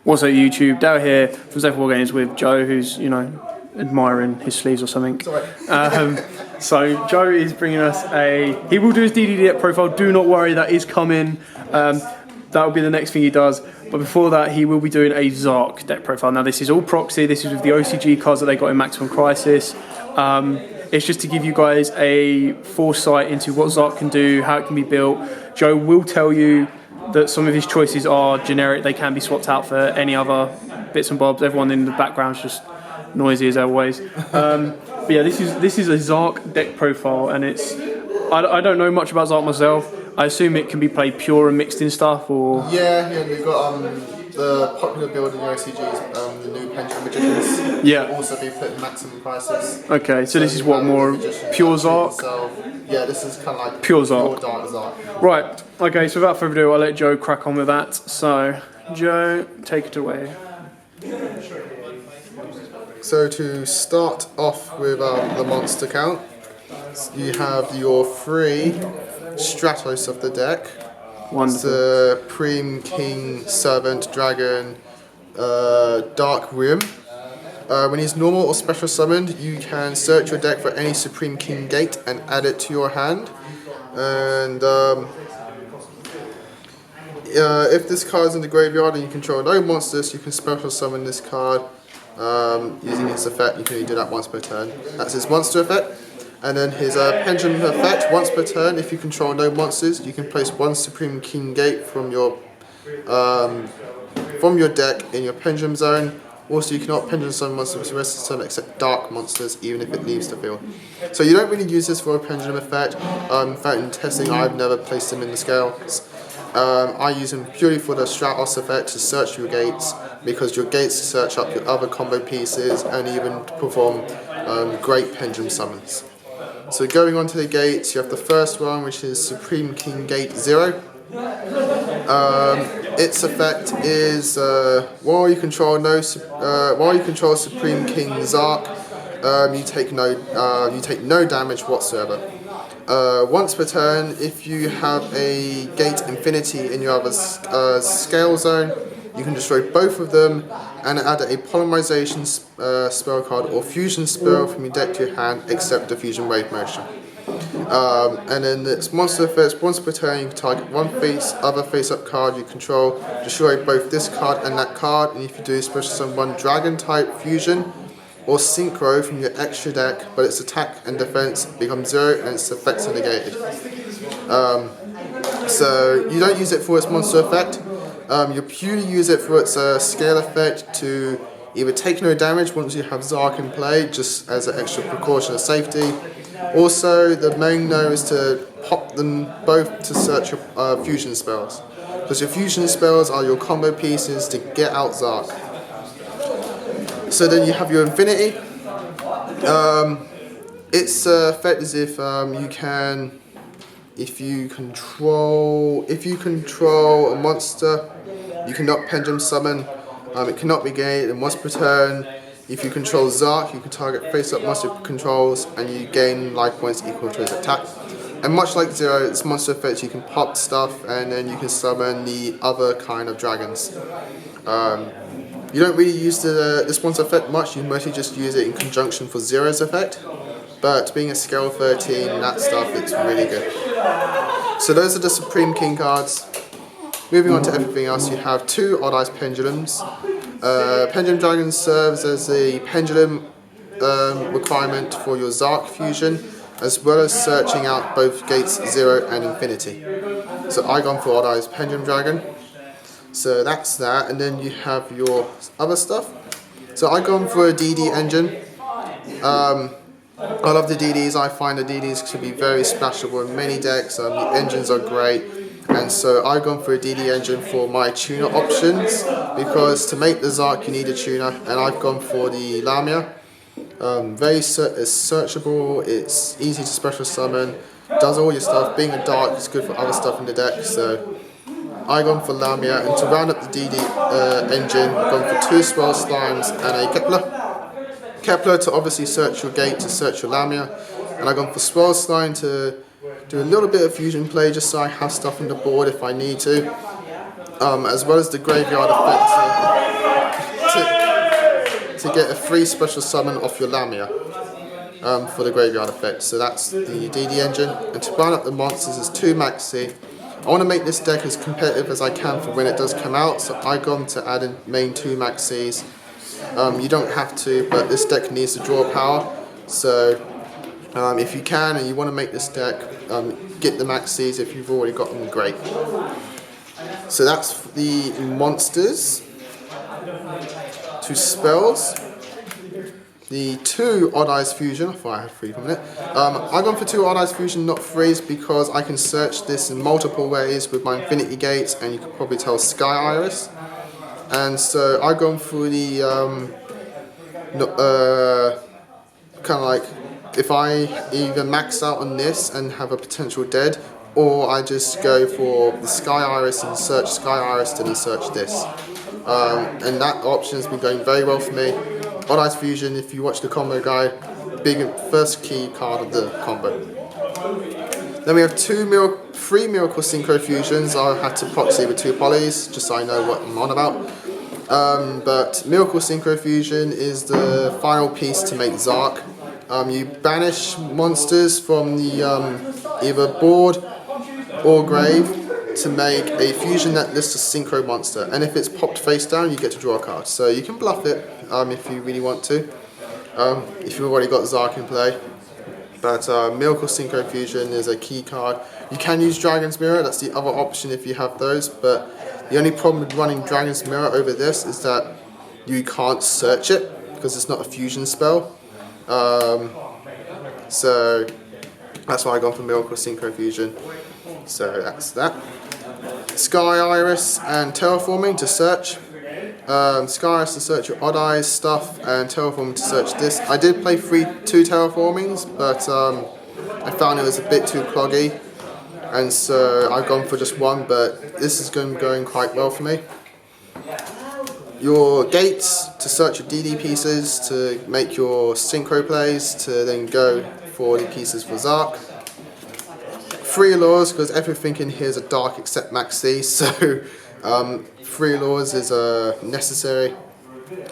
What's up YouTube? Dale here from Zephyr Wargames with Joe, who's, you know, admiring his sleeves or something. So Joe is bringing us he will do his DD profile, do not worry, that is coming. That will be the next thing he does. But before that, he will be doing a Zarc deck profile. Now this is all proxy, this is with the OCG cards that they got in Maximum Crisis. It's just to give you guys a foresight into what Zarc can do, how it can be built. Joe will tell you that some of his choices are generic, they can be swapped out for any other bits and bobs. Everyone in the background's just noisy as always. But yeah, this is a Zarc deck profile, and I don't know much about Zarc myself. I assume it can be played pure and mixed in stuff, or they've got the popular build in the OCGs, the new Pendulum Magicians. Yeah. Will also be put in Maximum Crisis. Okay, so this is what, more pure Zarc? Yeah, this is kind of like pure Zarc. Pure dark Zarc. Right. Okay, so without further ado, I'll let Joe crack on with that. So, Joe, take it away. So to start off with the monster count, you have your 3 Stratos of the deck. Wonderful. Supreme King, Servant, Dragon, Dark Rim. When he's normal or special summoned, you can search your deck for any Supreme King Gate and add it to your hand. And if this card is in the graveyard and you control no monsters, you can special summon this card using its effect. You can only do that once per turn. That's his monster effect. And then his Pendulum effect, once per turn, if you control no monsters, you can place 1 Supreme King Gate from your deck in your Pendulum zone. Also, you cannot Pendulum summon monsters for the rest of the turn except dark monsters, even if it leaves the field. So you don't really use this for a Pendulum effect. In fact, in testing, I've never placed them in the scales. I use them purely for the Stratos effect to search your gates, because your gates search up your other combo pieces and even perform great Pendulum summons. So going on to the gates, you have the first one, which is Supreme King Gate 0. Its effect is while you control Supreme King Zarc, you take no damage whatsoever. Once per turn, if you have a Gate Infinity in your other scale zone, you can destroy both of them and add a Polymerization spell card or Fusion spell from your deck to your hand, except the Fusion Wave Motion. And then its monster effects, once per turn you can target one other face-up card you control, destroy both this card and that card, and if you do, special summon 1 Dragon-type Fusion or Synchro from your extra deck, but its attack and defense becomes 0 and its effects are negated. So you don't use it for its monster effect. You purely use it for its scale effect to either take no damage once you have Zarc in play, just as an extra precaution of safety. Also, the main no is to pop them both to search your fusion spells, because your fusion spells are your combo pieces to get out Zarc. So then you have your Infinity. Its effect is if you control a monster, you cannot Pendulum summon. It cannot be gained, and once per turn, if you control Zarc, you can target face-up monster controls, and you gain life points equal to his attack. And much like 0, its monster effects, you can pop stuff, and then you can summon the other kind of dragons. You don't really use this monster effect much. You mostly just use it in conjunction for 0's effect. But being a scale 13, that stuff, it's really good. So those are the Supreme King cards. Moving on to everything else, you have 2 Odd Eyes Pendulums. Pendulum Dragon serves as a Pendulum requirement for your Zarc fusion, as well as searching out both gates 0 and Infinity. So I gone for Odd Eyes Pendulum Dragon. So that's that, and then you have your other stuff. So I gone for a DD engine. I love the DDs. I find the DDs to be very splashable in many decks. The engines are great. And so I've gone for a DD engine for my tuner options, because to make the Zarc you need a tuner, and I've gone for the Lamia. It's searchable, it's easy to special summon, does all your stuff. Being a dark, it's good for other stuff in the deck, so I've gone for Lamia. And to round up the DD engine, I've gone for 2 Swell Slimes and a Kepler to obviously search your gate, to search your Lamia, and I've gone for Swell Slime to do a little bit of fusion play just so I have stuff on the board if I need to. as well as the graveyard effect to get a free special summon off your Lamia for the graveyard effect. So that's the DD engine. And to round up the monsters is 2 Maxi. I want to make this deck as competitive as I can for when it does come out, so I've gone to add in main 2 Maxis. You don't have to, but this deck needs to draw power. So if you can and you want to make this deck, get the Maxis. If you've already got them, great. So that's the monsters. 2 spells. The 2 Odd Eyes Fusion. I thought I had 3 for a minute. I've gone for 2 Odd Eyes Fusion, not 3s, because I can search this in multiple ways with my Infinity Gates, and you can probably tell Sky Iris. And so I've gone for the kind of like, if I either max out on this and have a potential dead, or I just go for the Sky Iris and search Sky Iris, then search this. And that option has been going very well for me. Odd Eyes Fusion, if you watch the combo guide, first key card of the combo. Then we have 3 Miracle Synchro Fusions. I had to proxy with 2 polys, just so I know what I'm on about. But Miracle Synchro Fusion is the final piece to make Zarc. You banish monsters from the either board or grave to make a fusion that lists a synchro monster, and if it's popped face down, you get to draw a card. So you can bluff it if you really want to, if you've already got Zarc in play. But Miracle Synchro Fusion is a key card. You can use Dragon's Mirror, that's the other option if you have those, but the only problem with running Dragon's Mirror over this is that you can't search it because it's not a fusion spell. So that's why I've gone for Miracle Synchro Fusion. So that's that. Sky Iris and Terraforming to search. Sky Iris to search your Odd Eyes stuff, and Terraforming to search this. I did play 2 Terraformings, but I found it was a bit too cloggy, and so I've gone for just 1, but this is going quite well for me. Your gates to search your DD pieces to make your synchro plays, to then go for the pieces for Zarc. 3 Allures, because everything in here is a dark except Maxi, so 3 Allures is necessary.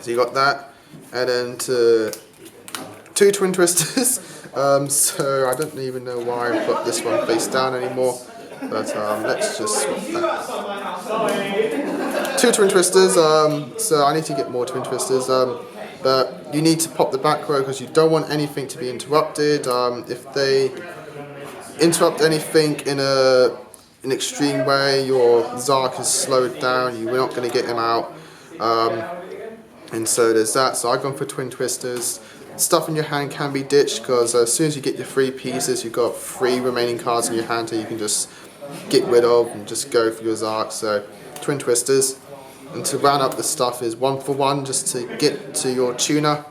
So you got that. And then 2 Twin Twisters. So I don't even know why I've got this one face down anymore, but let's just swap that. 2 Twin Twisters, so I need to get more Twin Twisters, but you need to pop the back row because you don't want anything to be interrupted. If they interrupt anything in an extreme way, your Zarc is slowed down, you're not going to get him out, and so there's that. So I've gone for Twin Twisters. Stuff in your hand can be ditched because as soon as you get your 3 pieces, you've got 3 remaining cards in your hand that you can just get rid of and just go for your Zarc. So Twin Twisters. And to round up the stuff is 1 for 1 just to get to your tuner.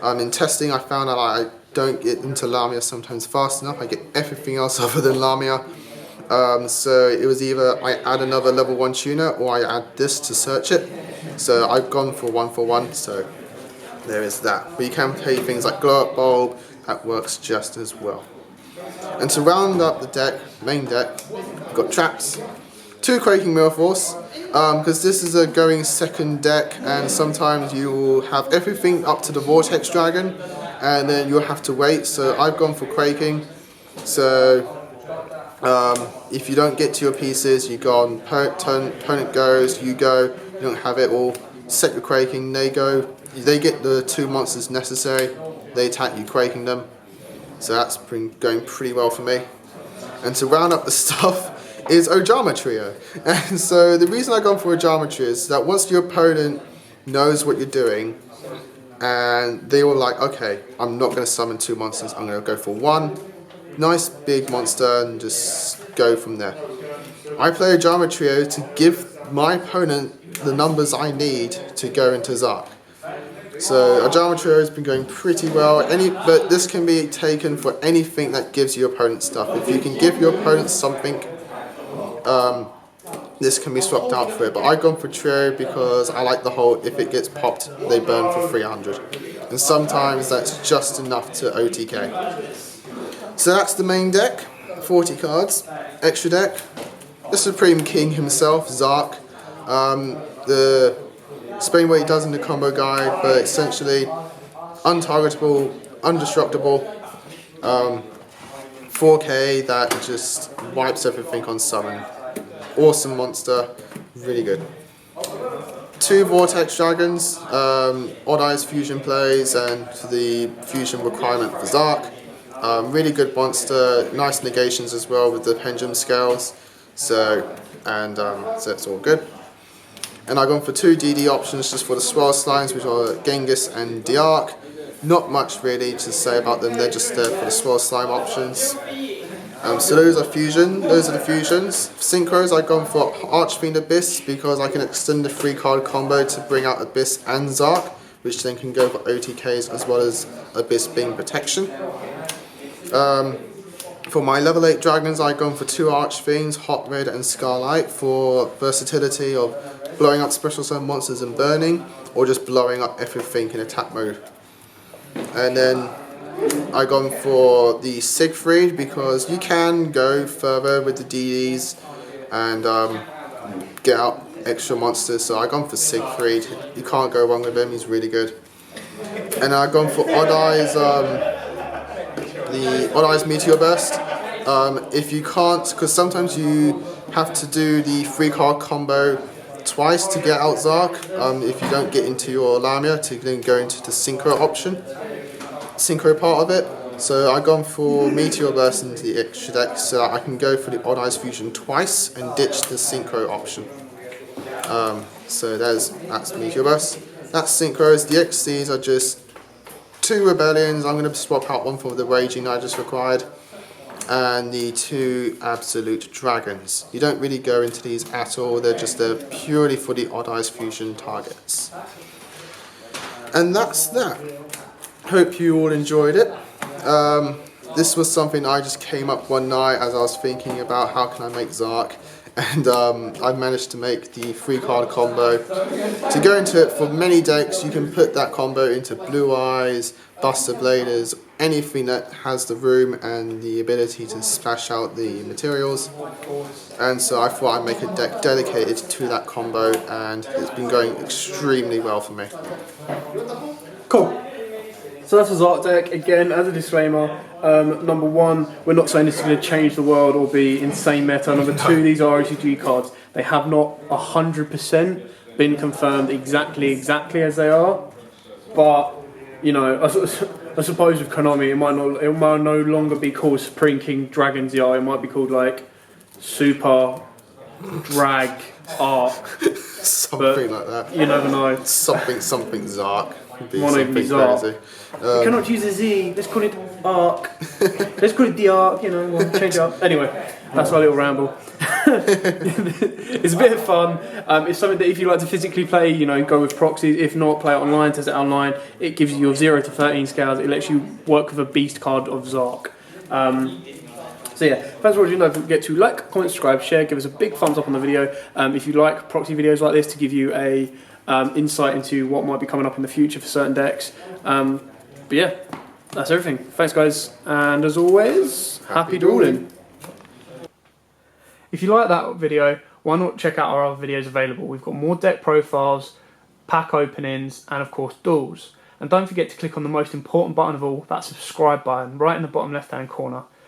In testing I found out I don't get into Lamia sometimes fast enough. I get everything else other than Lamia. So it was either I add another level 1 tuner or I add this to search it. So I've gone for 1 for 1, so there is that. But you can play things like Glow Up Bulb, that works just as well. And to round up the deck, main deck, you've got traps, 2 Quaking Mirror Force, because this is a going second deck, and sometimes you will have everything up to the Vortex Dragon, and then you'll have to wait. So I've gone for Quaking. So if you don't get to your pieces, you go on, opponent goes, you go, you don't have it all, set your Quaking, they go, they get the 2 monsters necessary, they attack you, Quaking them. So that's been going pretty well for me. And to round up the stuff is Ojama Trio. And so the reason I've gone for Ojama Trio is that once your opponent knows what you're doing, and they were like, okay, I'm not going to summon 2 monsters, I'm going to go for 1 nice big monster and just go from there. I play Ojama Trio to give my opponent the numbers I need to go into Zarc. So Ojama Trio has been going pretty well, but this can be taken for anything that gives your opponent stuff. If you can give your opponent something, this can be swapped out for it. But I've gone for Trio because I like the whole, if it gets popped, they burn for 300. And sometimes that's just enough to OTK. So that's the main deck, 40 cards. Extra deck, the Supreme King himself, Zarc. The explain what he does in the combo guide, but essentially untargetable, undestructible, 4K that just wipes everything on summon. Awesome monster, really good. 2 Vortex Dragons, Odd Eyes Fusion plays and the fusion requirement for Zarc. Really good monster, nice negations as well with the pendulum scales, so it's all good. And I've gone for 2 DD options just for the swirl slimes, which are Genghis and Zarc. Not much really to say about them, they're just there for the swirl slime options. So those are the fusions. Synchros, I've gone for Archfiend Abyss because I can extend the 3-card combo to bring out Abyss and Zarc, which then can go for OTKs as well as Abyss being protection. For my level 8 dragons, I've gone for 2 Archfiends, Hot Red and Scarlight, for versatility of blowing up special summon monsters and burning, or just blowing up everything in attack mode. And then I've gone for the Siegfried because you can go further with the DDs and get out extra monsters, so I've gone for Siegfried. You can't go wrong with him, he's really good. And I've gone for Odd Eyes, the Odd Eyes Meteor Burst. If you can't, because sometimes you have to do the 3-card combo twice to get out Zarc, if you don't get into your Lamia to then go into the Synchro option. Synchro part of it, so I've gone for Meteor Burst into the extra deck so that I can go for the Odd Eyes Fusion twice and ditch the Synchro option. So that's Meteor Burst. That's Synchros. The XCs are just 2 Rebellions. I'm going to swap out one for the Raging I just required, and the 2 Absolute Dragons. You don't really go into these at all, they're just there purely for the Odd Eyes Fusion targets. And that's that. Hope you all enjoyed it. This was something I just came up one night as I was thinking about how can I make Zarc, and I managed to make the 3-card combo. To go into it for many decks, you can put that combo into Blue Eyes, Buster Bladers, anything that has the room and the ability to splash out the materials. And so I thought I'd make a deck dedicated to that combo, and it's been going extremely well for me. Cool. So that's a Zarc deck. Again, as a disclaimer, number 1, we're not saying this is going to change the world or be insane meta. Number 2, these are OTG cards. They have not 100% been confirmed exactly as they are. But, you know, I suppose with Konami, it might no longer be called Supreme King Dragon's Yard. It might be called like Super Drag Arc. Something like that. You never know. Something Zarc. Might even be Zarc. You cannot use a Z, let's call it Arc. Let's call it the Arc, you know, we'll change it up. Anyway, that's our little ramble. It's a bit of fun. It's something that if you like to physically play, you know, go with proxies. If not, play it online, test it online. It gives you your 0 to 13 scales. It lets you work with a beast card of Zarc. So yeah, thanks for watching. Don't forget to like, comment, subscribe, share, give us a big thumbs up on the video. If you like proxy videos like this to give you a insight into what might be coming up in the future for certain decks. But yeah, that's everything. Thanks guys, and as always, happy dueling. If you like that video, why not check out our other videos available. We've got more deck profiles, pack openings, and of course duels. And don't forget to click on the most important button of all, that subscribe button right in the bottom left hand corner.